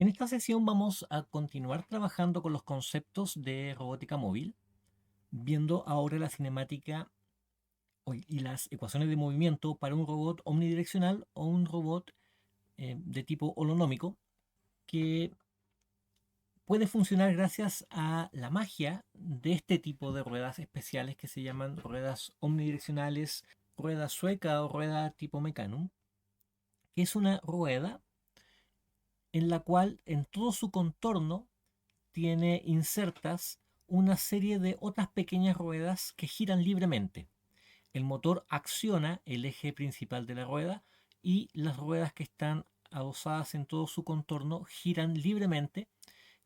En esta sesión vamos a continuar trabajando con los conceptos de robótica móvil, viendo ahora la cinemática y las ecuaciones de movimiento para un robot omnidireccional o un robot de tipo holonómico que puede funcionar gracias a la magia de este tipo de ruedas especiales que se llaman ruedas omnidireccionales, rueda sueca o rueda tipo Mecanum, que es una rueda en la cual en todo su contorno tiene insertas una serie de otras pequeñas ruedas que giran libremente. El motor acciona el eje principal de la rueda y las ruedas que están adosadas en todo su contorno giran libremente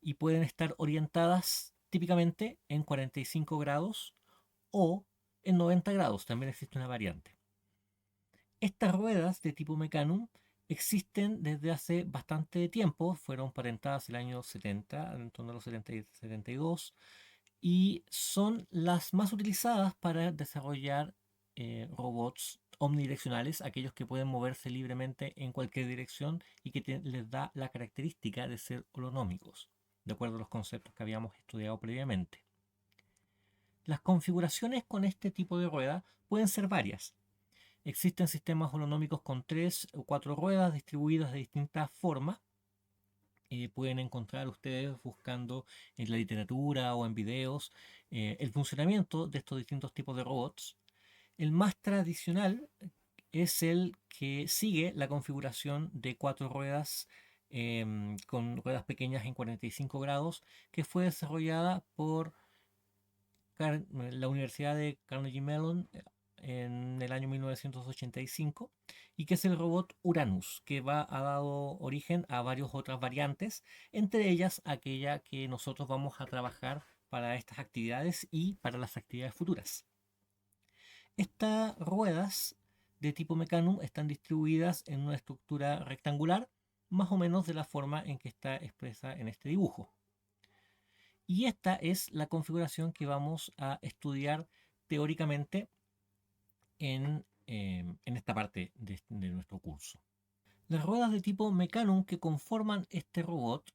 y pueden estar orientadas típicamente en 45 grados o en 90 grados. También existe una variante. Estas ruedas de tipo Mecanum existen desde hace bastante tiempo, fueron patentadas el año 70, en torno a los 70 y 72, y son las más utilizadas para desarrollar robots omnidireccionales, aquellos que pueden moverse libremente en cualquier dirección y que les da la característica de ser holonómicos, de acuerdo a los conceptos que habíamos estudiado previamente. Las configuraciones con este tipo de rueda pueden ser varias. Existen sistemas holonómicos con 3 o 4 ruedas distribuidas de distintas formas. Pueden encontrar ustedes buscando en la literatura o en videos el funcionamiento de estos distintos tipos de robots. El más tradicional es el que sigue la configuración de 4 ruedas con ruedas pequeñas en 45 grados, que fue desarrollada por la Universidad de Carnegie Mellon en el año 1985 y que es el robot Uranus, que ha dado origen a varias otras variantes, entre ellas aquella que nosotros vamos a trabajar para estas actividades y para las actividades futuras. Estas ruedas de tipo Mecanum están distribuidas en una estructura rectangular, más o menos de la forma en que está expresa en este dibujo. Y esta es la configuración que vamos a estudiar teóricamente en esta parte de nuestro curso. Las ruedas de tipo Mecanum que conforman este robot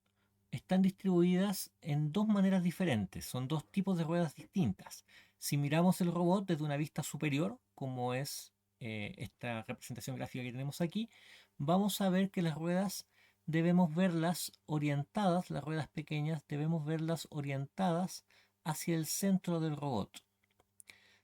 están distribuidas en dos maneras diferentes. Son dos tipos de ruedas distintas. Si miramos el robot desde una vista superior, como es esta representación gráfica que tenemos aquí, vamos a ver que las ruedas debemos verlas orientadas, las ruedas pequeñas debemos verlas orientadas hacia el centro del robot.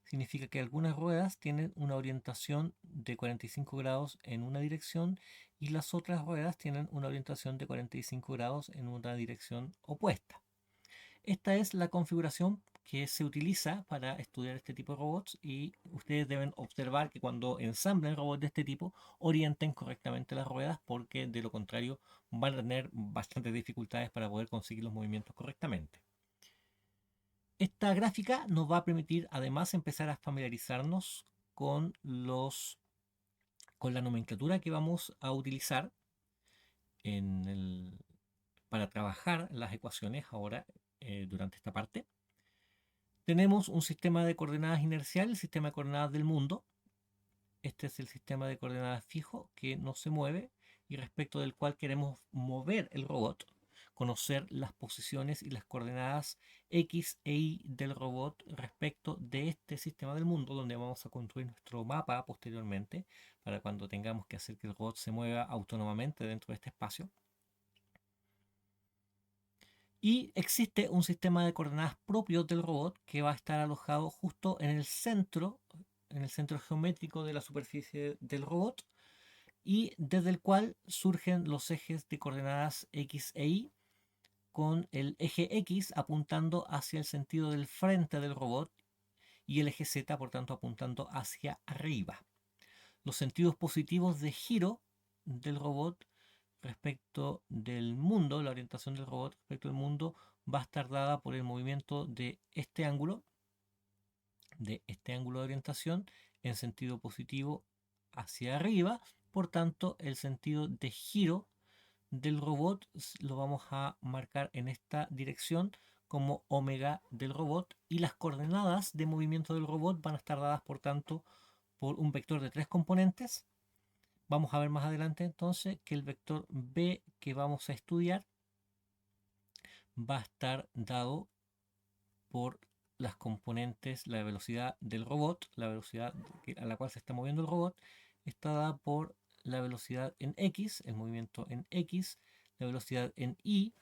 Significa que algunas ruedas tienen una orientación de 45 grados en una dirección y las otras ruedas tienen una orientación de 45 grados en una dirección opuesta. Esta es la configuración que se utiliza para estudiar este tipo de robots y ustedes deben observar que cuando ensamblen robots de este tipo orienten correctamente las ruedas porque de lo contrario van a tener bastantes dificultades para poder conseguir los movimientos correctamente. Esta gráfica nos va a permitir además empezar a familiarizarnos con la nomenclatura que vamos a utilizar para trabajar las ecuaciones ahora durante esta parte. Tenemos un sistema de coordenadas inercial, el sistema de coordenadas del mundo. Este es el sistema de coordenadas fijo que no se mueve y respecto del cual queremos mover el robot, conocer las posiciones y las coordenadas X e Y del robot respecto de este sistema del mundo, donde vamos a construir nuestro mapa posteriormente para cuando tengamos que hacer que el robot se mueva autónomamente dentro de este espacio. Y existe un sistema de coordenadas propio del robot que va a estar alojado justo en el centro geométrico de la superficie del robot y desde el cual surgen los ejes de coordenadas X e Y, con el eje X apuntando hacia el sentido del frente del robot y el eje Z, por tanto, apuntando hacia arriba. Los sentidos positivos de giro del robot respecto del mundo, la orientación del robot respecto al mundo, va a estar dada por el movimiento de este ángulo de orientación en sentido positivo hacia arriba. Por tanto, el sentido de giro del robot lo vamos a marcar en esta dirección como omega del robot y las coordenadas de movimiento del robot van a estar dadas por tanto por un vector de 3 componentes. Vamos a ver más adelante entonces que el vector B que vamos a estudiar va a estar dado por las componentes, la velocidad del robot, la velocidad a la cual se está moviendo el robot, está dada por la velocidad en X, el movimiento en X, la velocidad en Y.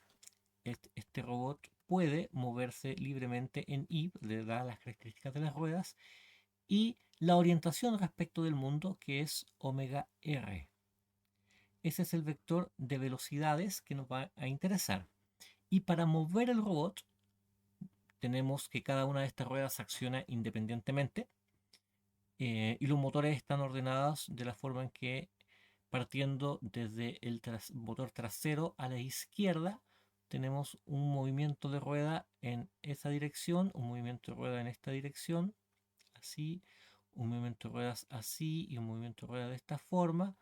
Este robot puede moverse libremente en Y, le da las características de las ruedas, y la orientación respecto del mundo, que es omega r. Ese es el vector de velocidades que nos va a interesar. Y para mover el robot, tenemos que cada una de estas ruedas acciona independientemente, y los motores están ordenados de la forma en que, partiendo desde el motor trasero a la izquierda, tenemos un movimiento de rueda en esa dirección, un movimiento de rueda en esta dirección, así, un movimiento de ruedas así y un movimiento de rueda de esta forma.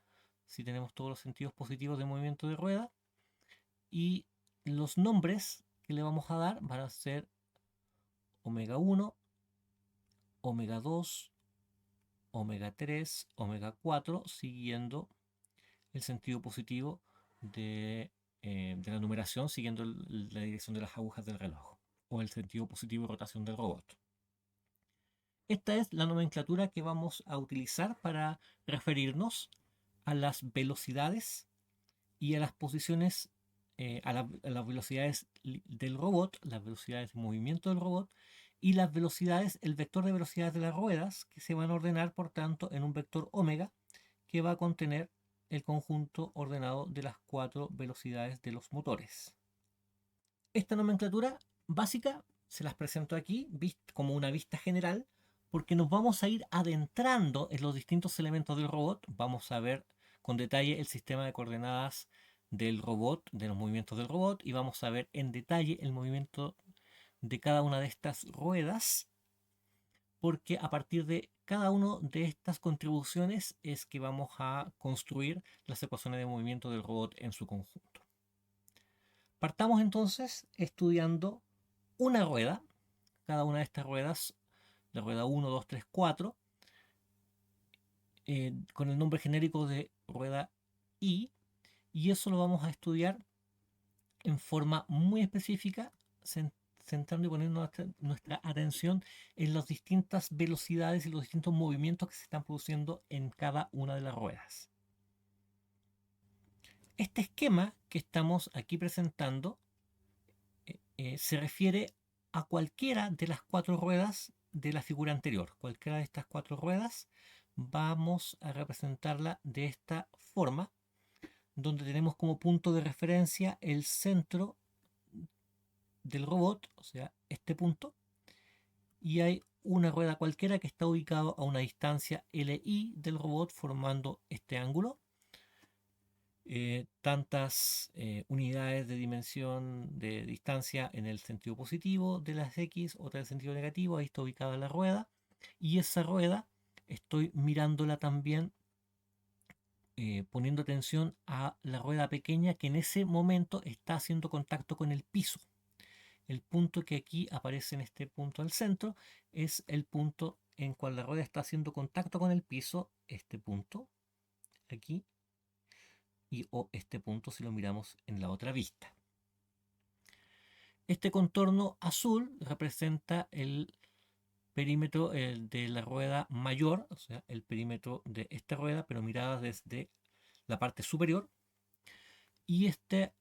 Si tenemos todos los sentidos positivos de movimiento de rueda, y los nombres que le vamos a dar van a ser omega 1, omega 2, omega 3, omega 4, siguiendo el sentido positivo de la numeración, siguiendo la dirección de las agujas del reloj, o el sentido positivo de rotación del robot. Esta es la nomenclatura que vamos a utilizar para referirnos a las velocidades y a las posiciones, a las velocidades del robot, las velocidades de movimiento del robot, y las velocidades, el vector de velocidades de las ruedas, que se van a ordenar, por tanto, en un vector omega, que va a contener el conjunto ordenado de las 4 velocidades de los motores. Esta nomenclatura básica se las presento aquí como una vista general, porque nos vamos a ir adentrando en los distintos elementos del robot. Vamos a ver con detalle el sistema de coordenadas del robot, de los movimientos del robot, y vamos a ver en detalle el movimiento de cada una de estas ruedas, porque a partir de cada una de estas contribuciones es que vamos a construir las ecuaciones de movimiento del robot en su conjunto. Partamos entonces estudiando una rueda, cada una de estas ruedas, la rueda 1, 2, 3, 4, con el nombre genérico de rueda I, y eso lo vamos a estudiar en forma muy específica, centrando y poniendo nuestra atención en las distintas velocidades y los distintos movimientos que se están produciendo en cada una de las ruedas. Este esquema que estamos aquí presentando se refiere a cualquiera de las 4 ruedas de la figura anterior. Cualquiera de estas 4 ruedas vamos a representarla de esta forma, donde tenemos como punto de referencia el centro del robot, o sea, este punto, y hay una rueda cualquiera que está ubicado a una distancia LI del robot formando este ángulo. Tantas unidades de dimensión de distancia en el sentido positivo de las X, otra en el sentido negativo, ahí está ubicada la rueda, y esa rueda estoy mirándola también, poniendo atención a la rueda pequeña que en ese momento está haciendo contacto con el piso. El punto que aquí aparece en este punto al centro es el punto en cual la rueda está haciendo contacto con el piso, este punto aquí, o este punto si lo miramos en la otra vista. Este contorno azul representa el perímetro de la rueda mayor, o sea, el perímetro de esta rueda, pero mirada desde la parte superior. Y este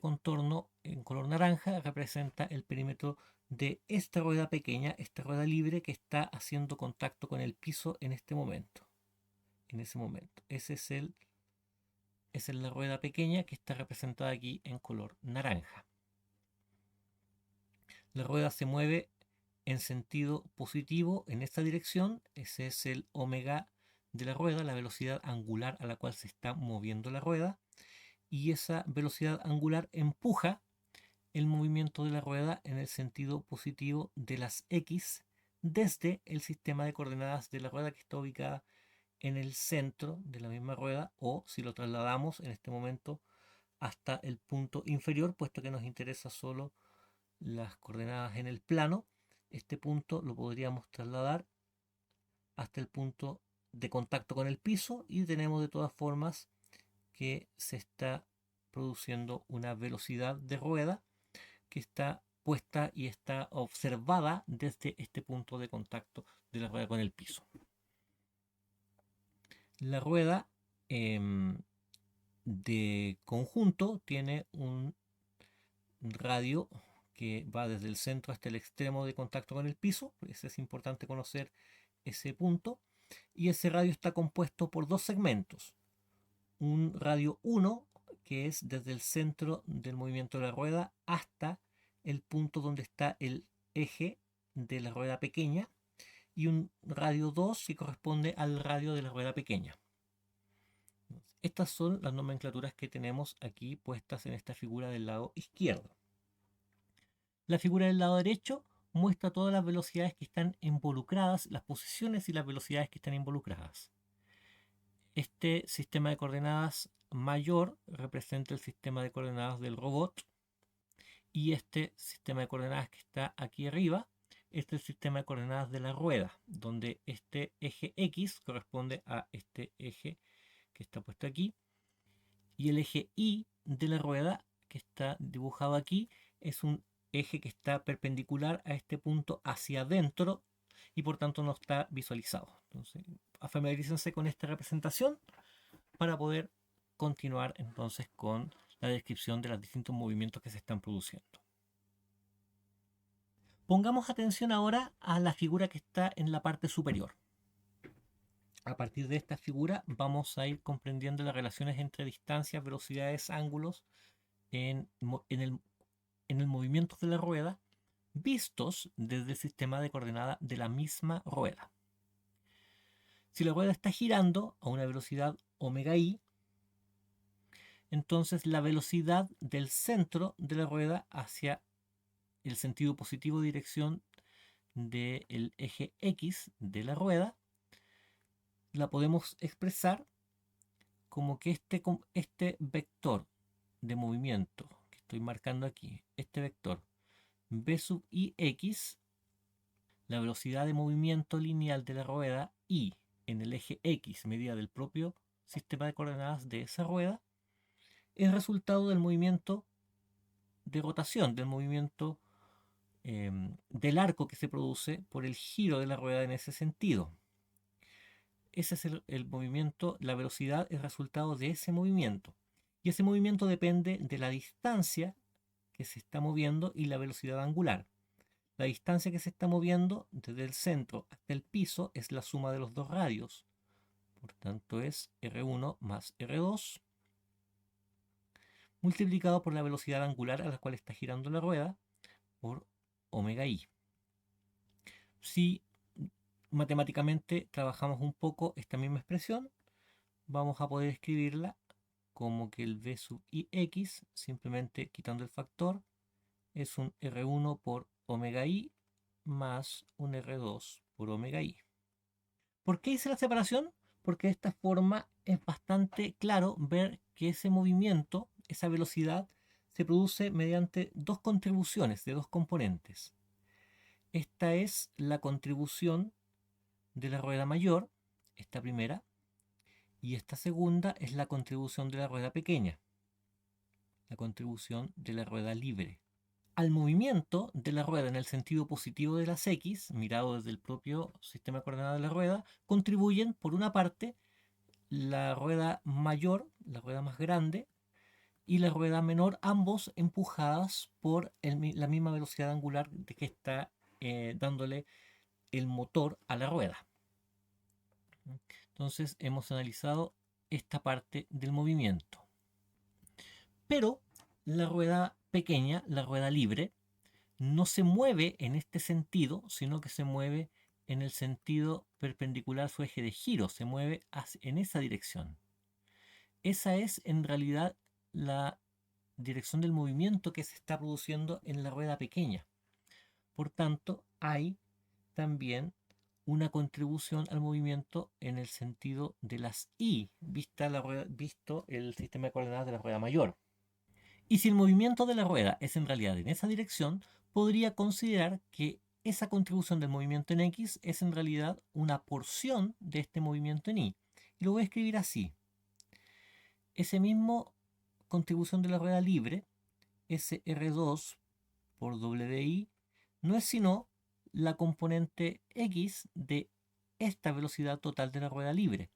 contorno en color naranja representa el perímetro de esta rueda pequeña, esta rueda libre que está haciendo contacto con el piso en este momento. En ese momento. Esa es la rueda pequeña que está representada aquí en color naranja. La rueda se mueve en sentido positivo en esta dirección. Ese es el omega de la rueda, la velocidad angular a la cual se está moviendo la rueda. Y esa velocidad angular empuja el movimiento de la rueda en el sentido positivo de las X desde el sistema de coordenadas de la rueda que está ubicada en el centro de la misma rueda, o si lo trasladamos en este momento hasta el punto inferior, puesto que nos interesa solo las coordenadas en el plano, este punto lo podríamos trasladar hasta el punto de contacto con el piso, y tenemos de todas formas que se está produciendo una velocidad de rueda que está puesta y está observada desde este punto de contacto de la rueda con el piso. La rueda de conjunto tiene un radio que va desde el centro hasta el extremo de contacto con el piso. Es importante conocer ese punto. Y ese radio está compuesto por dos segmentos. Un radio 1, que es desde el centro del movimiento de la rueda hasta el punto donde está el eje de la rueda pequeña, y un radio 2 que corresponde al radio de la rueda pequeña. Estas son las nomenclaturas que tenemos aquí puestas en esta figura del lado izquierdo. La figura del lado derecho muestra todas las velocidades que están involucradas, las posiciones y las velocidades que están involucradas. Este sistema de coordenadas mayor representa el sistema de coordenadas del robot, y este sistema de coordenadas que está aquí arriba es el sistema de coordenadas de la rueda, donde este eje X corresponde a este eje que está puesto aquí, y el eje Y de la rueda que está dibujado aquí es un eje que está perpendicular a este punto hacia adentro y por tanto no está visualizado. Entonces, familiarícense con esta representación para poder continuar entonces con la descripción de los distintos movimientos que se están produciendo. Pongamos atención ahora a la figura que está en la parte superior. A partir de esta figura vamos a ir comprendiendo las relaciones entre distancias, velocidades, ángulos en el movimiento de la rueda, vistos desde el sistema de coordenadas de la misma rueda. Si la rueda está girando a una velocidad omega i, entonces la velocidad del centro de la rueda hacia el sentido positivo de dirección del eje X de la rueda la podemos expresar como que este vector de movimiento que estoy marcando aquí, este vector v sub ix, la velocidad de movimiento lineal de la rueda y en el eje X medida del propio sistema de coordenadas de esa rueda, es resultado del movimiento de rotación, del movimiento del arco que se produce por el giro de la rueda en ese sentido. Ese es el movimiento, la velocidad es resultado de ese movimiento. Y ese movimiento depende de la distancia que se está moviendo y la velocidad angular. La distancia que se está moviendo desde el centro hasta el piso es la suma de los dos radios. Por tanto es R1 más R2 multiplicado por la velocidad angular a la cual está girando la rueda por omega i. Si matemáticamente trabajamos un poco esta misma expresión, vamos a poder escribirla como que el v sub ix, simplemente quitando el factor, es un R1 por omega i más un R2 por omega i. ¿Por qué hice la separación? Porque de esta forma es bastante claro ver que ese movimiento, esa velocidad, se produce mediante dos contribuciones de dos componentes. Esta es la contribución de la rueda mayor, esta primera, y esta segunda es la contribución de la rueda pequeña, la contribución de la rueda libre. Al movimiento de la rueda en el sentido positivo de las X, mirado desde el propio sistema de coordenadas de la rueda, contribuyen por una parte la rueda mayor, la rueda más grande, y la rueda menor, ambos empujadas por la misma velocidad angular de que está dándole el motor a la rueda. Entonces hemos analizado esta parte del movimiento. Pero la rueda pequeña, la rueda libre, no se mueve en este sentido, sino que se mueve en el sentido perpendicular a su eje de giro, se mueve en esa dirección. Esa es en realidad la dirección del movimiento que se está produciendo en la rueda pequeña. Por tanto, hay también una contribución al movimiento en el sentido de las I, visto el sistema de coordenadas de la rueda mayor. Y si el movimiento de la rueda es en realidad en esa dirección, podría considerar que esa contribución del movimiento en X es en realidad una porción de este movimiento en Y. Y lo voy a escribir así. Ese mismo contribución de la rueda libre, ese R2 por WI no es sino la componente X de esta velocidad total de la rueda libre.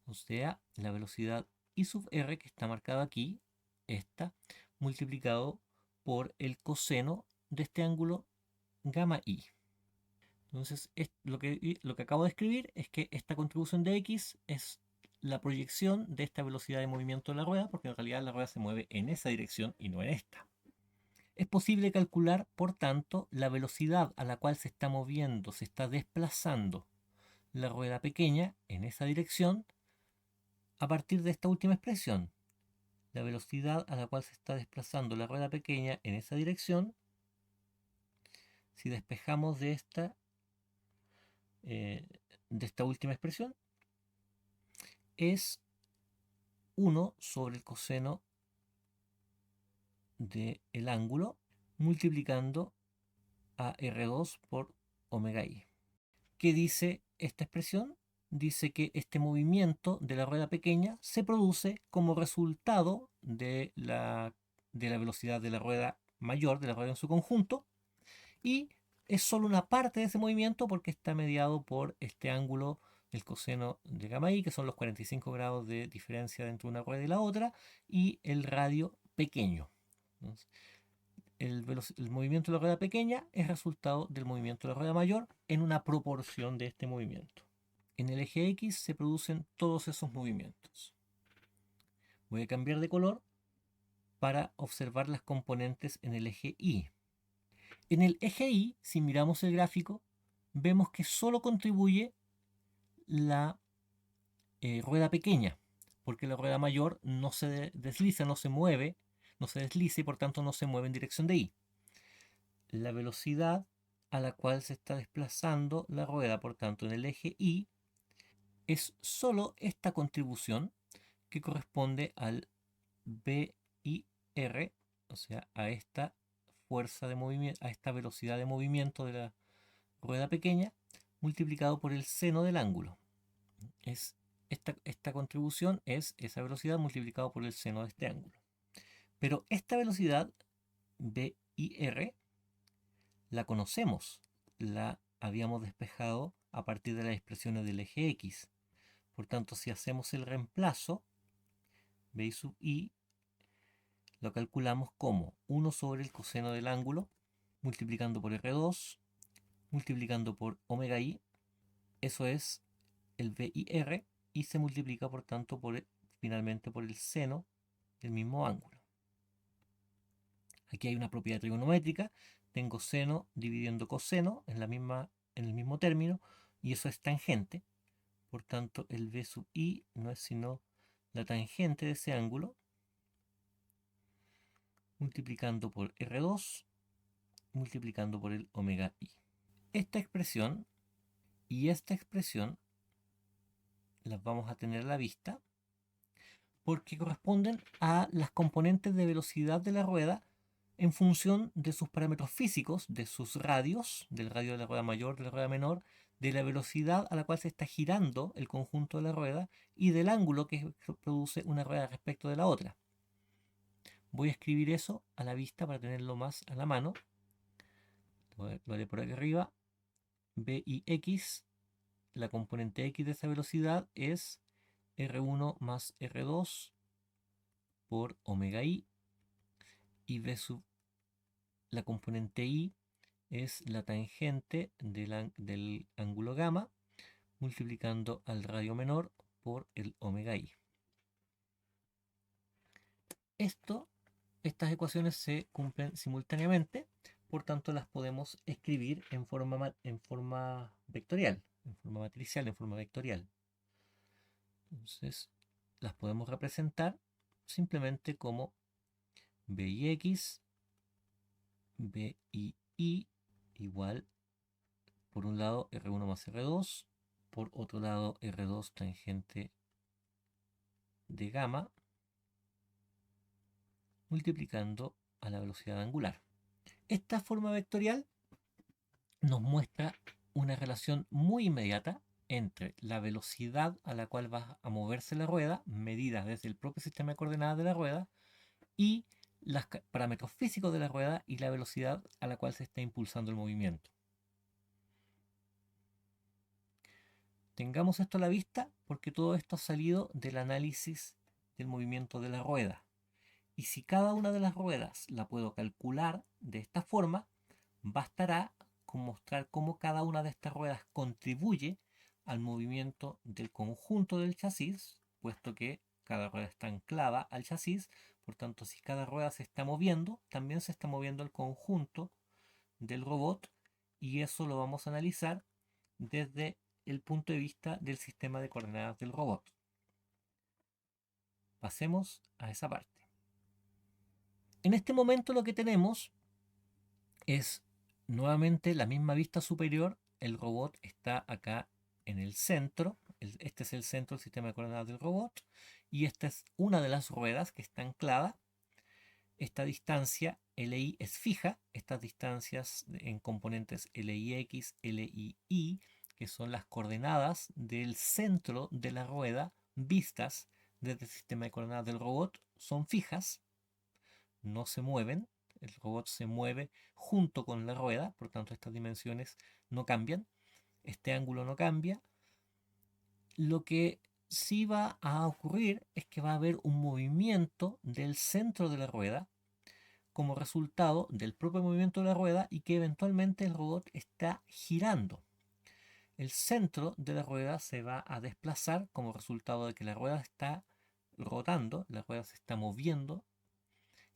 O sea, la velocidad I sub R que está marcada aquí, esta, multiplicado por el coseno de este ángulo gamma I. Entonces, lo que acabo de escribir es que esta contribución de X es la proyección de esta velocidad de movimiento de la rueda, porque en realidad la rueda se mueve en esa dirección y no en esta. Es posible calcular, por tanto, la velocidad a la cual se está moviendo, se está desplazando la rueda pequeña en esa dirección a partir de esta última expresión. La velocidad a la cual se está desplazando la rueda pequeña en esa dirección, si despejamos de esta última expresión, es 1 sobre el coseno del ángulo multiplicando a R2 por omega I. ¿Qué dice esta expresión? Dice que este movimiento de la rueda pequeña se produce como resultado de la velocidad de la rueda mayor, de la rueda en su conjunto, y es solo una parte de ese movimiento porque está mediado por este ángulo del coseno de gamma i, que son los 45 grados de diferencia entre una rueda y la otra, y el radio pequeño. Entonces, el movimiento de la rueda pequeña es resultado del movimiento de la rueda mayor en una proporción de este movimiento. En el eje X se producen todos esos movimientos. Voy a cambiar de color para observar las componentes en el eje Y. En el eje Y, si miramos el gráfico, vemos que solo contribuye la rueda pequeña, porque la rueda mayor no se desliza, no se mueve, no se desliza y por tanto no se mueve en dirección de Y. La velocidad a la cual se está desplazando la rueda, por tanto, en el eje Y, es solo esta contribución que corresponde al BIR, o sea, a esta fuerza de movimiento, a esta velocidad de movimiento de la rueda pequeña, multiplicado por el seno del ángulo. Esta contribución es esa velocidad multiplicado por el seno de este ángulo. Pero esta velocidad BIR la conocemos, la habíamos despejado a partir de las expresiones del eje X. Por tanto, si hacemos el reemplazo, B sub I lo calculamos como 1 sobre el coseno del ángulo, multiplicando por R2, multiplicando por omega I, eso es el BIR, y se multiplica por tanto finalmente por el seno del mismo ángulo. Aquí hay una propiedad trigonométrica, tengo seno dividiendo coseno en el mismo término, y eso es tangente. Por tanto, el B sub I no es sino la tangente de ese ángulo, multiplicando por R2, multiplicando por el omega I. Esta expresión y esta expresión las vamos a tener a la vista porque corresponden a las componentes de velocidad de la rueda en función de sus parámetros físicos, de sus radios, del radio de la rueda mayor, de la rueda menor, de la velocidad a la cual se está girando el conjunto de la rueda y del ángulo que produce una rueda respecto de la otra. Voy a escribir eso a la vista para tenerlo más a la mano. Lo haré por aquí arriba. BIX, la componente X de esa velocidad es R1 más R2 por omega I, y V sub la componente I es la tangente del ángulo gamma multiplicando al radio menor por el omega I. Estas ecuaciones se cumplen simultáneamente, por tanto las podemos escribir en forma vectorial, en forma matricial, en forma vectorial. Entonces las podemos representar simplemente como BIX, BII igual, por un lado R1 más R2, por otro lado R2 tangente de gamma, multiplicando a la velocidad angular. Esta forma vectorial nos muestra una relación muy inmediata entre la velocidad a la cual va a moverse la rueda, medida desde el propio sistema de coordenadas de la rueda, y los parámetros físicos de la rueda y la velocidad a la cual se está impulsando el movimiento. Tengamos esto a la vista porque todo esto ha salido del análisis del movimiento de la rueda. Y si cada una de las ruedas la puedo calcular de esta forma, bastará con mostrar cómo cada una de estas ruedas contribuye al movimiento del conjunto del chasis, puesto que cada rueda está anclada al chasis. Por tanto, si cada rueda se está moviendo, también se está moviendo el conjunto del robot, y eso lo vamos a analizar desde el punto de vista del sistema de coordenadas del robot. Pasemos a esa parte. En este momento lo que tenemos es nuevamente la misma vista superior. El robot está acá en el centro. Este es el centro del sistema de coordenadas del robot. Y esta es una de las ruedas que está anclada. Esta distancia LI es fija. Estas distancias en componentes LIX, LIY, que son las coordenadas del centro de la rueda vistas desde el sistema de coordenadas del robot, son fijas, no se mueven. El robot se mueve junto con la rueda, por tanto estas dimensiones no cambian, este ángulo no cambia. Lo que sí va a ocurrir es que va a haber un movimiento del centro de la rueda como resultado del propio movimiento de la rueda, y que eventualmente el robot está girando. El centro de la rueda se va a desplazar como resultado de que la rueda está rotando, la rueda se está moviendo,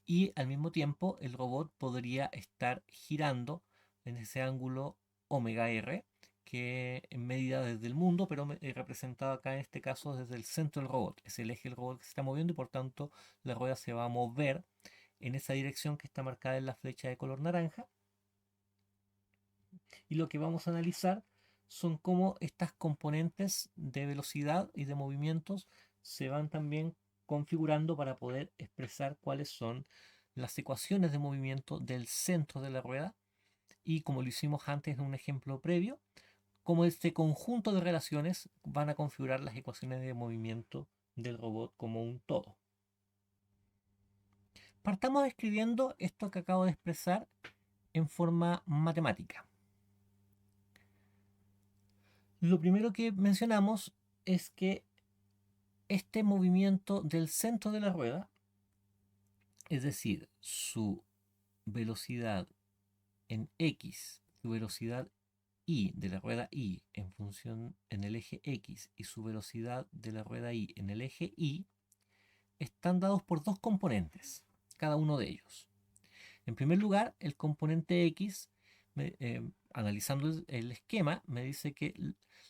y al mismo tiempo el robot podría estar girando en ese ángulo omega r, que en medida desde el mundo, pero representado acá en este caso desde el centro del robot. Es el eje del robot que se está moviendo, y por tanto la rueda se va a mover en esa dirección que está marcada en la flecha de color naranja. Y lo que vamos a analizar son cómo estas componentes de velocidad y de movimientos se van también configurando para poder expresar cuáles son las ecuaciones de movimiento del centro de la rueda, y como lo hicimos antes en un ejemplo previo, cómo este conjunto de relaciones van a configurar las ecuaciones de movimiento del robot como un todo. Partamos escribiendo esto que acabo de expresar en forma matemática. Lo primero que mencionamos es que este movimiento del centro de la rueda, es decir, su velocidad en X, su velocidad Y de la rueda Y en función en el eje X, y su velocidad de la rueda Y en el eje Y, están dados por dos componentes, cada uno de ellos. En primer lugar, el componente X, analizando el esquema, me dice que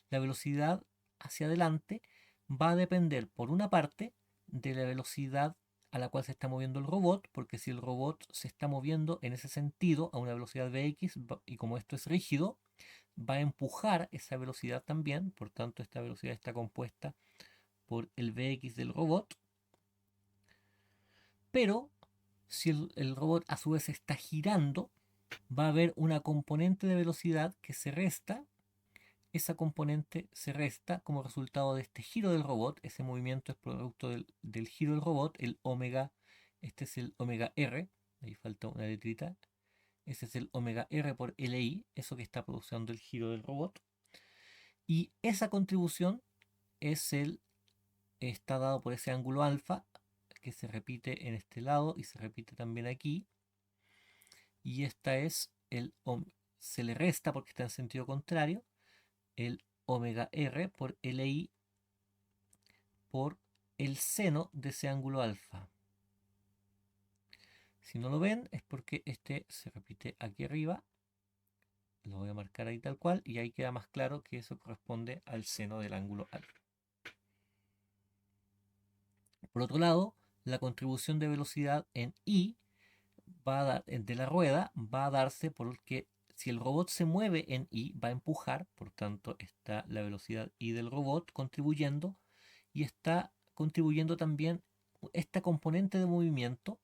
la velocidad hacia adelante va a depender, por una parte, de la velocidad a la cual se está moviendo el robot, porque si el robot se está moviendo en ese sentido a una velocidad Vx, y como esto es rígido, va a empujar esa velocidad también. Por tanto, esta velocidad está compuesta por el Vx del robot. Pero si el robot a su vez está girando, va a haber una componente de velocidad que se resta. Esa componente se resta como resultado de este giro del robot. Ese movimiento es producto del giro del robot, el omega. Este es el omega r, ahí falta una letrita. Ese es el omega r por LI, eso que está produciendo el giro del robot. Y esa contribución está dado por ese ángulo alfa, que se repite en este lado y se repite también aquí. Y esta es se le resta, porque está en sentido contrario, el omega r por LI por el seno de ese ángulo alfa. Si no lo ven es porque este se repite aquí arriba. Lo voy a marcar ahí tal cual, y ahí queda más claro que eso corresponde al seno del ángulo alfa. Por otro lado, la contribución de velocidad en I de la rueda va a darse porque si el robot se mueve en I, va a empujar. Por tanto, está la velocidad I del robot contribuyendo, y está contribuyendo también esta componente de movimiento.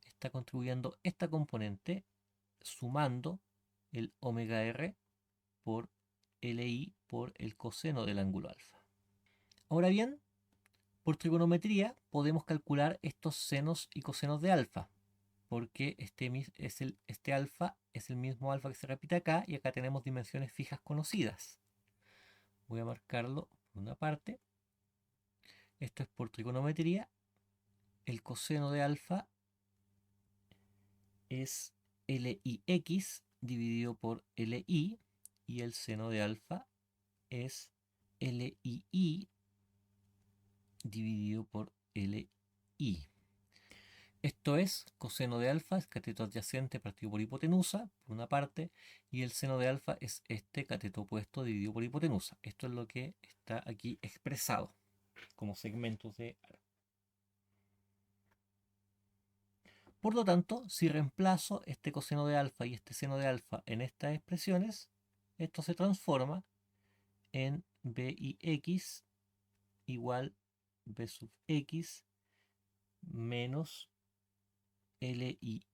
Está contribuyendo esta componente sumando el omega r por LI por el coseno del ángulo alfa. Ahora bien, Por trigonometría podemos calcular estos senos y cosenos de alfa, porque este alfa es el mismo alfa que se repite acá y acá tenemos dimensiones fijas conocidas. Voy a marcarlo por una parte. Esto es por trigonometría. El coseno de alfa es LIX dividido por LI y el seno de alfa es LII dividido por LI. Esto es coseno de alfa, es cateto adyacente partido por hipotenusa, por una parte, y el seno de alfa es este cateto opuesto dividido por hipotenusa. Esto es lo que está aquí expresado como segmentos de alfa. Por lo tanto, si reemplazo este coseno de alfa y este seno de alfa en estas expresiones, esto se transforma en BIX igual B sub X menos LI.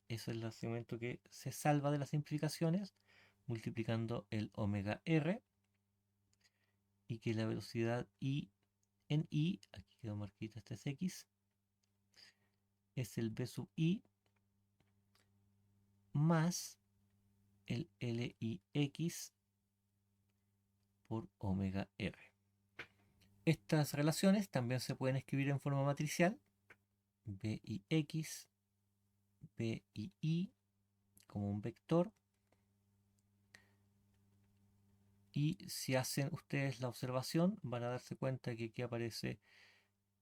Eso es el segmento que se salva de las simplificaciones, multiplicando el omega R, y que la velocidad I en I, aquí quedó marquita, este es X, es el B sub I más el LIX por omega R. Estas relaciones también se pueden escribir en forma matricial, BIX, BII como un vector, y si hacen ustedes la observación van a darse cuenta que aquí aparece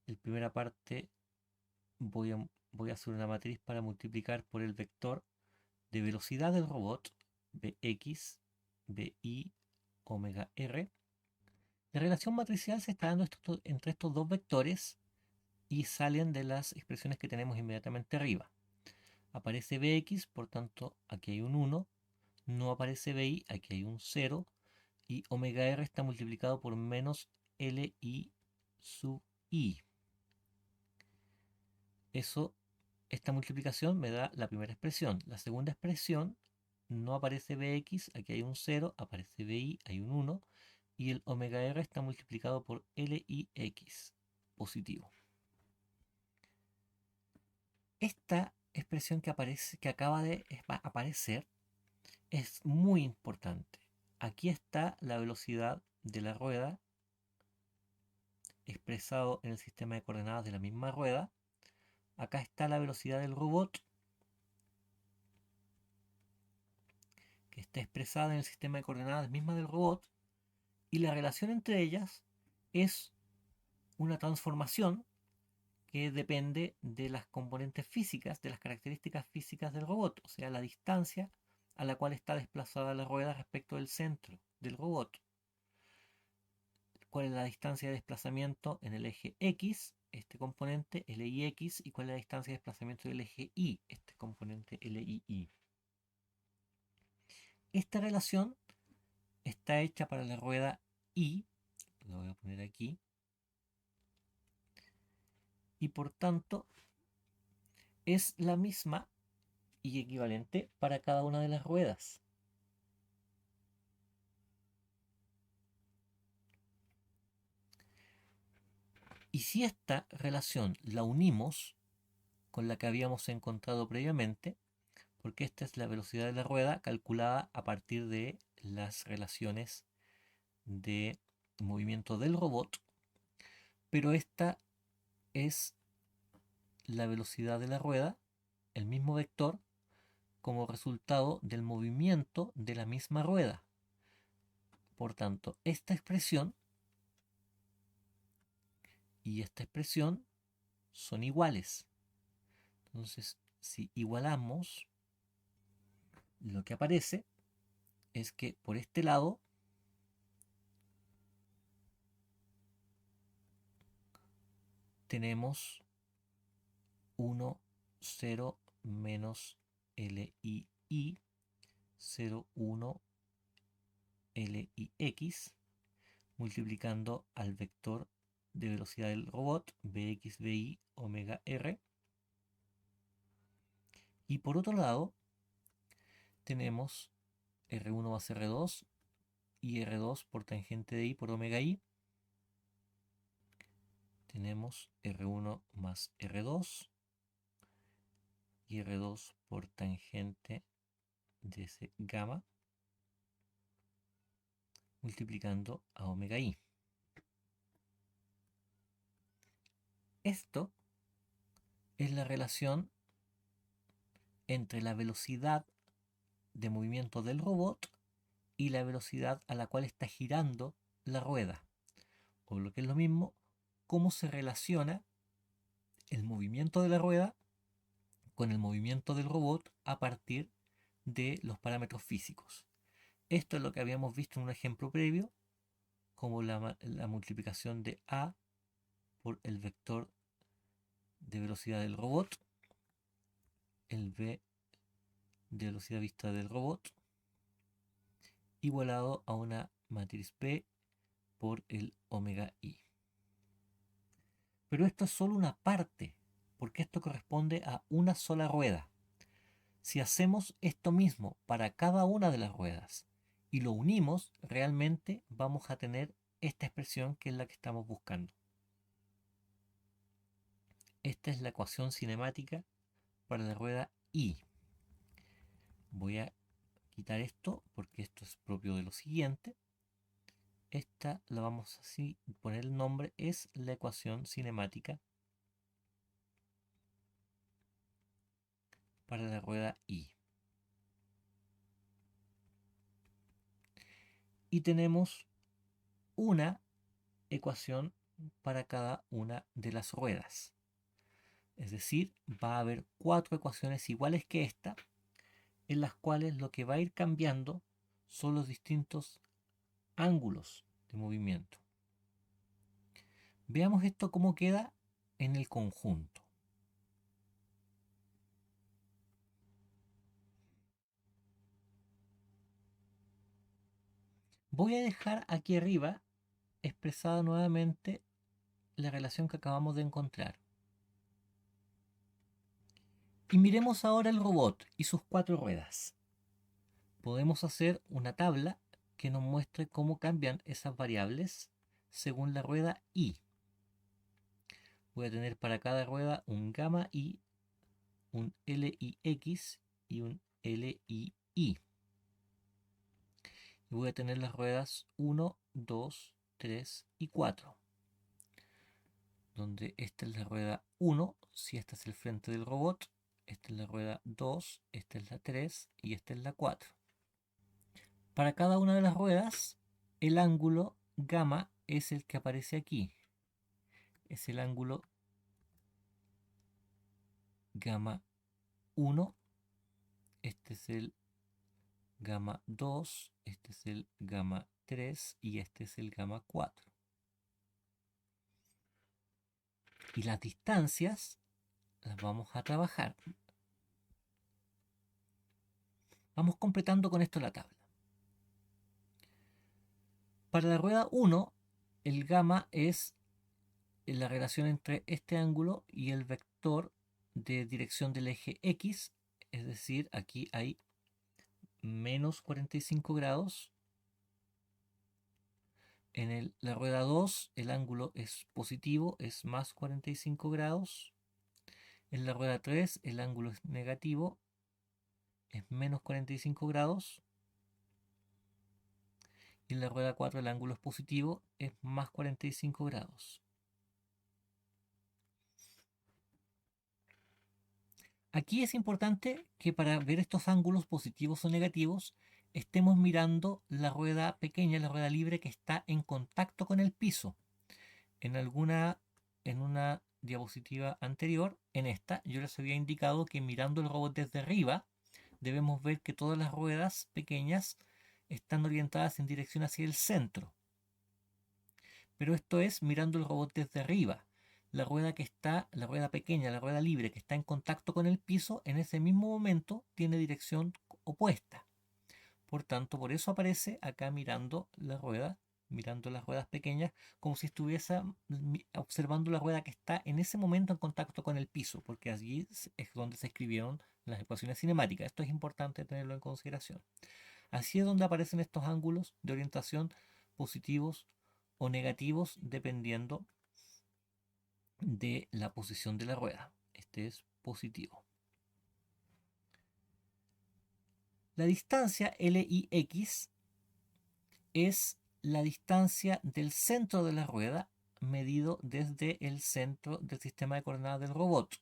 en primera parte. Voy a hacer una matriz para multiplicar por el vector de velocidad del robot, Bx, Bi, omega r. La relación matricial se está dando entre estos dos vectores y salen de las expresiones que tenemos inmediatamente arriba. Aparece Bx, por tanto aquí hay un 1, no aparece Bi, aquí hay un 0, y omega r está multiplicado por menos Li sub i. Esta multiplicación me da la primera expresión. La segunda expresión no aparece Bx, aquí hay un 0, aparece Bi, hay un 1, y el omega r está multiplicado por Lix, positivo. Esta expresión que acaba de aparecer es muy importante. Aquí está la velocidad de la rueda expresado en el sistema de coordenadas de la misma rueda. Acá está la velocidad del robot, que está expresada en el sistema de coordenadas misma del robot, y la relación entre ellas es una transformación que depende de las componentes físicas, de las características físicas del robot, o sea, la distancia a la cual está desplazada la rueda respecto del centro del robot. ¿Cuál es la distancia de desplazamiento en el eje X, este componente LIX, y cuál es la distancia de desplazamiento del eje Y, este componente LII? Esta relación está hecha para la rueda I, lo voy a poner aquí, y por tanto es la misma y equivalente para cada una de las ruedas. Y si esta relación la unimos con la que habíamos encontrado previamente, porque esta es la velocidad de la rueda calculada a partir de las relaciones de movimiento del robot, pero esta es la velocidad de la rueda, el mismo vector, como resultado del movimiento de la misma rueda. Por tanto, esta expresión y esta expresión son iguales. Entonces, si igualamos, lo que aparece es que por este lado tenemos 1, 0 menos LII, 0, 1 LIX, multiplicando al vector de velocidad del robot, Bx, Bi, omega r. Y por otro lado, tenemos R1 más R2 y R2 por tangente de I por omega I, tenemos R1 más R2 y R2 por tangente de ese gamma multiplicando a omega i. Esto es la relación entre la velocidad de movimiento del robot y la velocidad a la cual está girando la rueda. O lo que es lo mismo, cómo se relaciona el movimiento de la rueda con el movimiento del robot a partir de los parámetros físicos. Esto es lo que habíamos visto en un ejemplo previo, como la multiplicación de A por el vector de velocidad del robot, el V de velocidad vista del robot, igualado a una matriz P por el omega i. Pero esto es solo una parte, porque esto corresponde a una sola rueda. Si hacemos esto mismo para cada una de las ruedas y lo unimos, realmente vamos a tener esta expresión que es la que estamos buscando. Esta es la ecuación cinemática para la rueda I. Voy a quitar esto porque esto es propio de lo siguiente. Esta la vamos así poner el nombre, es la ecuación cinemática para la rueda I. Y tenemos una ecuación para cada una de las ruedas. Es decir, va a haber 4 ecuaciones iguales que esta, en las cuales lo que va a ir cambiando son los distintos ángulos de movimiento. Veamos esto cómo queda en el conjunto. Voy a dejar aquí arriba expresada nuevamente la relación que acabamos de encontrar. Y miremos ahora el robot y sus 4 ruedas. Podemos hacer una tabla que nos muestre cómo cambian esas variables según la rueda I. Voy a tener para cada rueda un gamma I, un LIX y un LII. Y voy a tener las ruedas 1, 2, 3 y 4. Donde esta es la rueda 1, si esta es el frente del robot, esta es la rueda 2, esta es la 3 y esta es la 4. Para cada una de las ruedas, el ángulo gamma es el que aparece aquí. Es el ángulo gamma 1, este es el gamma 2, este es el gamma 3 y este es el gamma 4. Y las distancias las vamos a trabajar. Vamos completando con esto la tabla. Para la rueda 1, el gamma es la relación entre este ángulo y el vector de dirección del eje X, es decir, aquí hay menos 45 grados. En la rueda 2 el ángulo es positivo, es más 45 grados. En la rueda 3 el ángulo es negativo, es menos 45 grados. Y en la rueda 4 el ángulo es positivo, es más 45 grados. Aquí es importante que para ver estos ángulos positivos o negativos estemos mirando la rueda pequeña, la rueda libre que está en contacto con el piso. En una diapositiva anterior, en esta, yo les había indicado que mirando el robot desde arriba, debemos ver que todas las ruedas pequeñas están orientadas en dirección hacia el centro. Pero esto es mirando el robot desde arriba. La rueda pequeña, la rueda libre que está en contacto con el piso, en ese mismo momento tiene dirección opuesta. Por tanto, por eso aparece acá mirando la rueda, mirando las ruedas pequeñas, como si estuviese observando la rueda que está en ese momento en contacto con el piso, porque allí es donde se escribieron las ecuaciones cinemáticas. Esto es importante tenerlo en consideración. Así es donde aparecen estos ángulos de orientación positivos o negativos dependiendo de la posición de la rueda. Este es positivo. La distancia LIX es la distancia del centro de la rueda medido desde el centro del sistema de coordenadas del robot.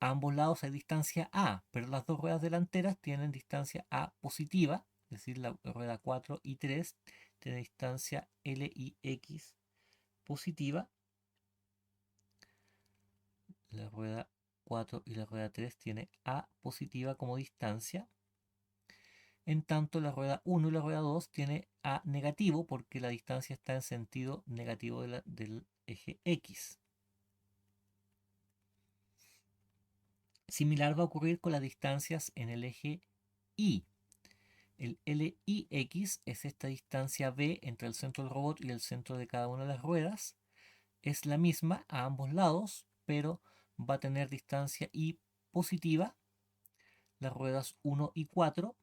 A ambos lados hay distancia A, pero las dos ruedas delanteras tienen distancia A positiva, es decir, la rueda 4 y 3 tiene distancia LIX positiva. La rueda 4 y la rueda 3 tiene A positiva como distancia. En tanto, la rueda 1 y la rueda 2 tiene A negativo porque la distancia está en sentido negativo del eje X. Similar va a ocurrir con las distancias en el eje Y. El LIX es esta distancia B entre el centro del robot y el centro de cada una de las ruedas. Es la misma a ambos lados, pero va a tener distancia Y positiva, las ruedas 1 y 4,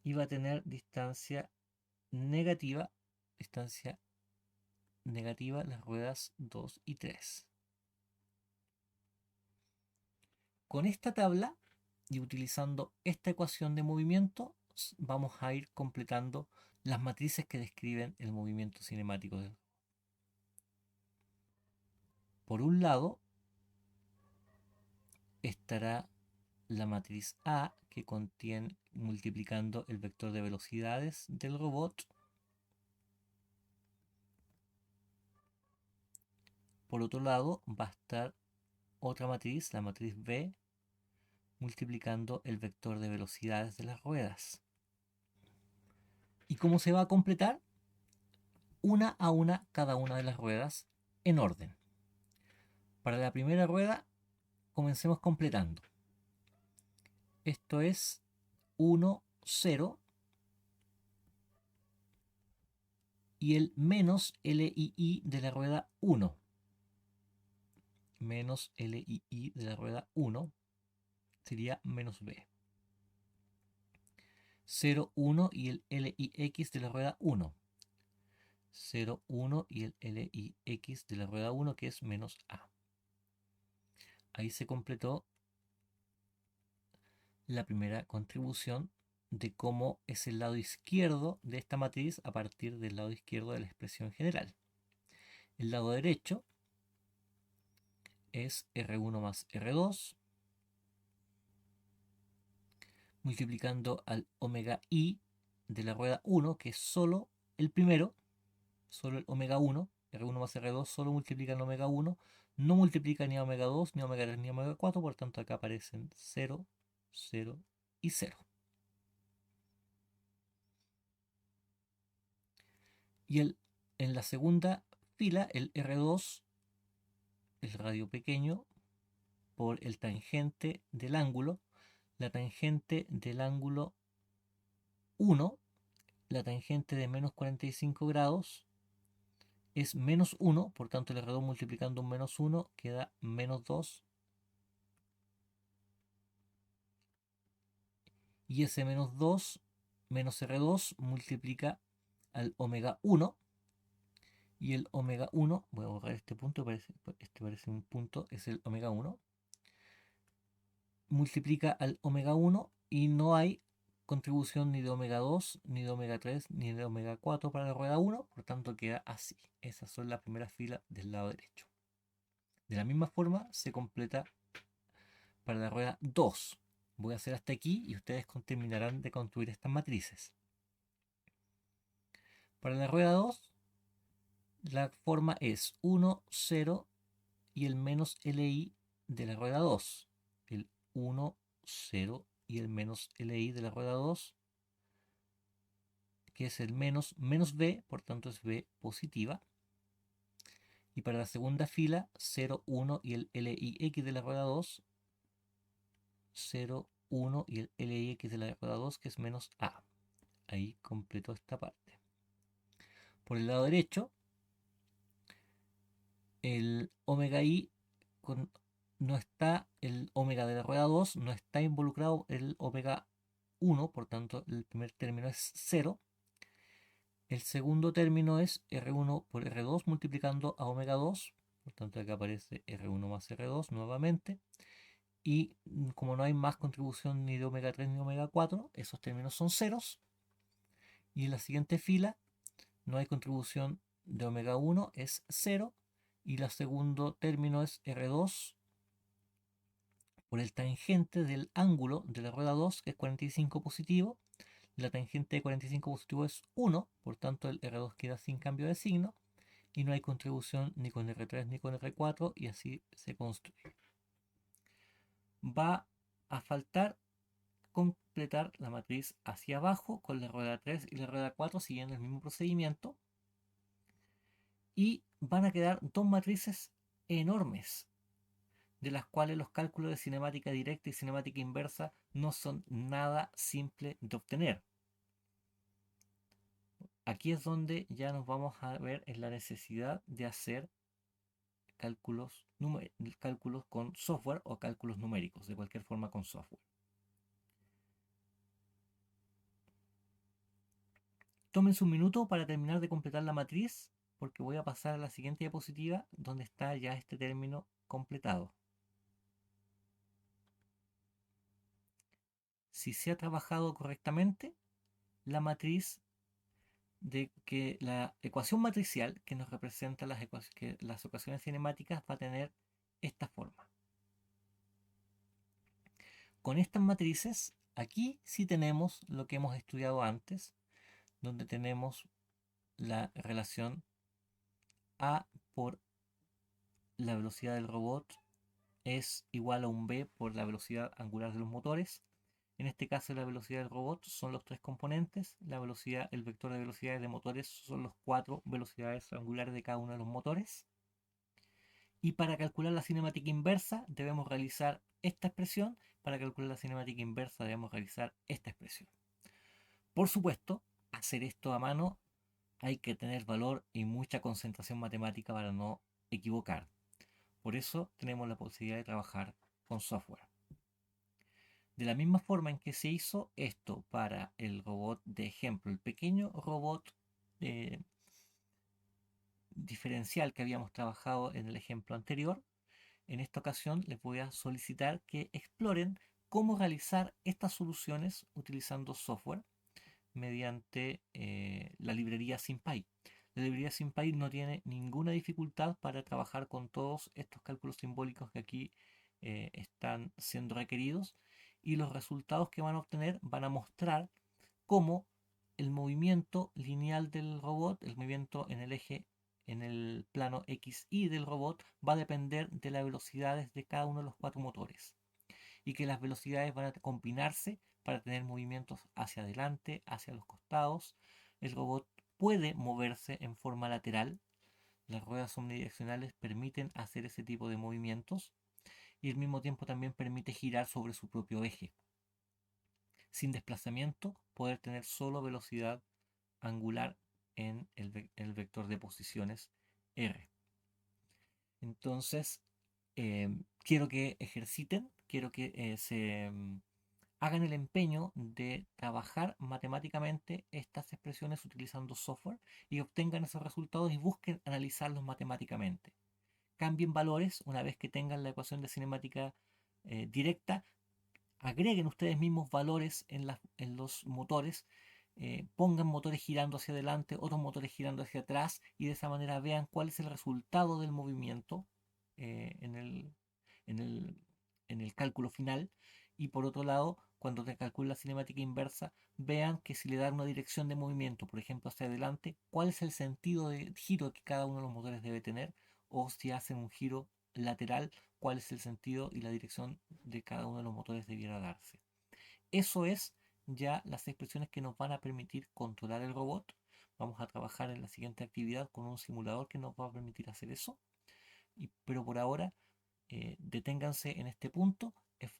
y va a tener distancia negativa las ruedas 2 y 3. Con esta tabla y utilizando esta ecuación de movimiento vamos a ir completando las matrices que describen el movimiento cinemático. Por un lado estará la matriz A, que contiene multiplicando el vector de velocidades del robot. Por otro lado va a estar otra matriz, la matriz B, multiplicando el vector de velocidades de las ruedas. ¿Y cómo se va a completar? Una a una cada una de las ruedas en orden. Para la primera rueda comencemos completando. Esto es 1, 0 y el menos LII de la rueda 1. Menos LII de la rueda 1 sería menos B. 0, 1 y el LIX de la rueda 1. 0, 1 y el LIX de la rueda 1, que es menos A. Ahí se completó la primera contribución de cómo es el lado izquierdo de esta matriz a partir del lado izquierdo de la expresión general. El lado derecho es R1 más R2, multiplicando al omega i de la rueda 1, que es solo el primero, solo el omega 1, R1 más R2 solo multiplica el omega 1, no multiplica ni a omega 2, ni a omega 3, ni a omega 4, por tanto acá aparecen 0, 0 y 0. Y en la segunda fila, el R2, el radio pequeño, por el tangente del ángulo, la tangente del ángulo 1, la tangente de menos 45 grados, es menos 1, por tanto el R2 multiplicando un menos 1 queda menos 2. Y ese menos 2 menos R2 multiplica al omega 1. Y el omega 1, voy a borrar este punto, este parece un punto, es el omega 1. Multiplica al omega 1 y no hay contribución ni de omega 2, ni de omega 3, ni de omega 4 para la rueda 1, por tanto queda así. Esas son las primeras filas del lado derecho. De la misma forma se completa para la rueda 2. Voy a hacer hasta aquí y ustedes terminarán de construir estas matrices. Para la rueda 2, la forma es 1, 0 y el menos LI de la rueda 2. El 1, 0 y el menos LI de la rueda 2, que es el menos B, por tanto es B positiva. Y para la segunda fila, 0, 1 y el LIX de la rueda 2, 0, 1 y el LIX de la rueda 2, que es menos A. Ahí completo esta parte. Por el lado derecho, el omega i no está, el omega de la rueda 2 no está involucrado el omega 1, por tanto el primer término es 0. El segundo término es R1 por R2 multiplicando a omega 2. Por tanto, acá aparece R1 más R2 nuevamente. Y como no hay más contribución ni de omega 3 ni de omega 4, esos términos son ceros. Y en la siguiente fila no hay contribución de omega 1, es 0. Y el segundo término es R2 por el tangente del ángulo de la rueda 2, que es 45 positivo. La tangente de 45 positivo es 1, por tanto el R2 queda sin cambio de signo. Y no hay contribución ni con R3 ni con R4, y así se construye. Va a faltar completar la matriz hacia abajo con la rueda 3 y la rueda 4 siguiendo el mismo procedimiento, y van a quedar dos matrices enormes, de las cuales los cálculos de cinemática directa y cinemática inversa no son nada simple de obtener. Aquí es donde ya nos vamos a ver en la necesidad de hacer cálculos con software o cálculos numéricos, de cualquier forma con software. Tómense un minuto para terminar de completar la matriz, porque voy a pasar a la siguiente diapositiva donde está ya este término completado. Si se ha trabajado correctamente, la matriz de que la ecuación matricial que nos representa las ecuaciones cinemáticas va a tener esta forma. Con estas matrices, aquí sí tenemos lo que hemos estudiado antes, donde tenemos la relación A por la velocidad del robot es igual a un b por la velocidad angular de los motores. En este caso la velocidad del robot son los tres componentes, la velocidad, el vector de velocidades de motores son los cuatro velocidades angulares de cada uno de los motores. Y para calcular la cinemática inversa debemos realizar esta expresión, para calcular la cinemática inversa debemos realizar esta expresión. Por supuesto, hacer esto a mano hay que tener valor y mucha concentración matemática para no equivocar. Por eso tenemos la posibilidad de trabajar con software. De la misma forma en que se hizo esto para el robot de ejemplo, el pequeño robot diferencial que habíamos trabajado en el ejemplo anterior, en esta ocasión les voy a solicitar que exploren cómo realizar estas soluciones utilizando software mediante la librería SymPy. La librería SymPy no tiene ninguna dificultad para trabajar con todos estos cálculos simbólicos que aquí están siendo requeridos, y los resultados que van a obtener van a mostrar cómo el movimiento lineal del robot, el movimiento en el eje, en el plano XY del robot, va a depender de las velocidades de cada uno de los cuatro motores, y que las velocidades van a combinarse para tener movimientos hacia adelante, hacia los costados. El robot puede moverse en forma lateral. Las ruedas omnidireccionales permiten hacer ese tipo de movimientos, y al mismo tiempo también permite girar sobre su propio eje. Sin desplazamiento, poder tener solo velocidad angular en el vector de posiciones R. Entonces, quiero que ejerciten, quiero que hagan el empeño de trabajar matemáticamente estas expresiones utilizando software, y obtengan esos resultados y busquen analizarlos matemáticamente. Cambien valores una vez que tengan la ecuación de cinemática directa, agreguen ustedes mismos valores en los motores, pongan motores girando hacia adelante, otros motores girando hacia atrás, y de esa manera vean cuál es el resultado del movimiento eh, en el, en el, en el cálculo final. Y por otro lado, cuando te calcula la cinemática inversa, vean que si le dan una dirección de movimiento, por ejemplo hacia adelante, cuál es el sentido de giro que cada uno de los motores debe tener, o si hacen un giro lateral, cuál es el sentido y la dirección de cada uno de los motores debiera darse. Eso es ya las expresiones que nos van a permitir controlar el robot. Vamos a trabajar en la siguiente actividad con un simulador que nos va a permitir hacer eso. Pero por ahora, deténganse en este punto,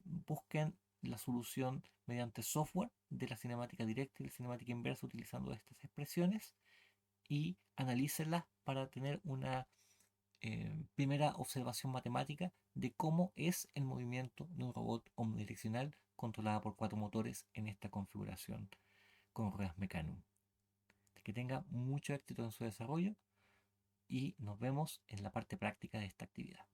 busquen la solución mediante software de la cinemática directa y la cinemática inversa utilizando estas expresiones, y analícenlas para tener una primera observación matemática de cómo es el movimiento de un robot omnidireccional controlada por cuatro motores en esta configuración con ruedas Mecanum. Que tenga mucho éxito en su desarrollo y nos vemos en la parte práctica de esta actividad.